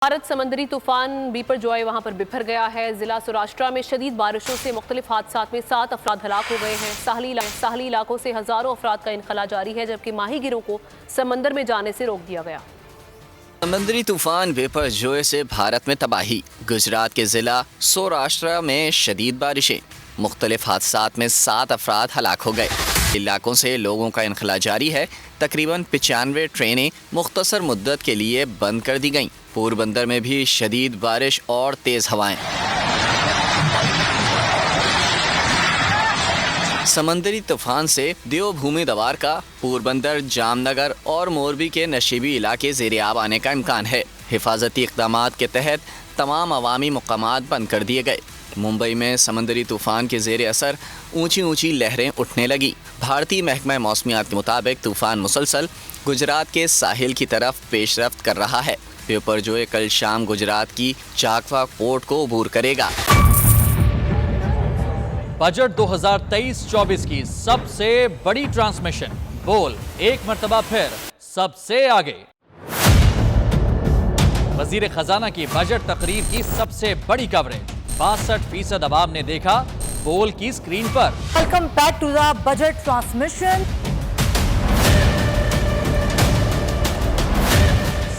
भारत समंदरी तूफान बिपरजॉय वहां पर बिफर गया है। जिला सौराष्ट्र में शदीद बारिशों से मुख्तलिफ हादसात में 7 अफराद हलाक हो गए हैं। साहली इलाकों से हजारों अफराद का इनखला जारी है, जबकि माहीगिरों को समंदर में जाने से रोक दिया गया। समंदरी तूफान बिपरजॉय से भारत में तबाही। गुजरात के जिला सौराष्ट्र में शदीद बारिशें, मुख्तलिफ हादसात में 7 अफराद हलाक हो गए। इलाकों से लोगों का इनखला जारी है। तकरीबन 95 ट्रेनें मुख्तसर मुद्दत के लिए बंद कर दी गईं। पोरबंदर में भी शदीद बारिश और तेज़ हवाएं। समंदरी तूफान से देवभूमि दवारका, पोरबंदर, जामनगर और मोरबी के नशीबी इलाके ज़ेर-ए-आब आने का इम्कान है। हिफाजती इक़दामात के तहत तमाम अवामी मुकामात बंद कर दिए गए। मुंबई में समंदरी तूफान के ज़ेर असर ऊंची ऊंची लहरें उठने लगी। भारतीय महकमा मौसमियात के मुताबिक तूफान मुसलसल गुजरात के साहिल की तरफ पेशरफ्त कर रहा है। बिपरजॉय कल शाम गुजरात की चाकवा पोर्ट को अबूर करेगा। बजट 2023-24 की सबसे बड़ी ट्रांसमिशन, बोल एक मर्तबा फिर सबसे आगे। वजीर खजाना की बजट तकरीर की सबसे बड़ी कवरेज, 62% अवाम ने देखा बोल की स्क्रीन पर। Welcome back to the budget transmission.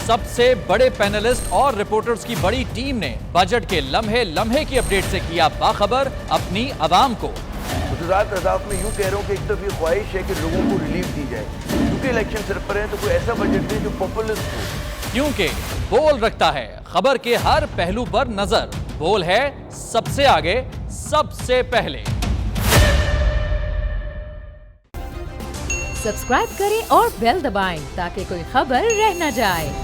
सबसे बड़े पैनलिस्ट और रिपोर्टर्स की बड़ी टीम ने बजट के लम्हे लम्हे की अपडेट से किया बाखबर अपनी आवाम को। गुजरात अदालत में यूं कह रहा हूं कि एक तो ये ख्वाहिश है कि लोगों को रिलीफ दी जाए, क्योंकि इलेक्शन सर पर है, तो कोई ऐसा बजट दे जो पॉपुलिस्ट हो। क्योंकि बोल रखता है खबर के हर पहलू पर नजर। बोल है सबसे आगे, सबसे पहले। सब्सक्राइब करें और बेल दबाएं ताकि कोई खबर रह न जाए।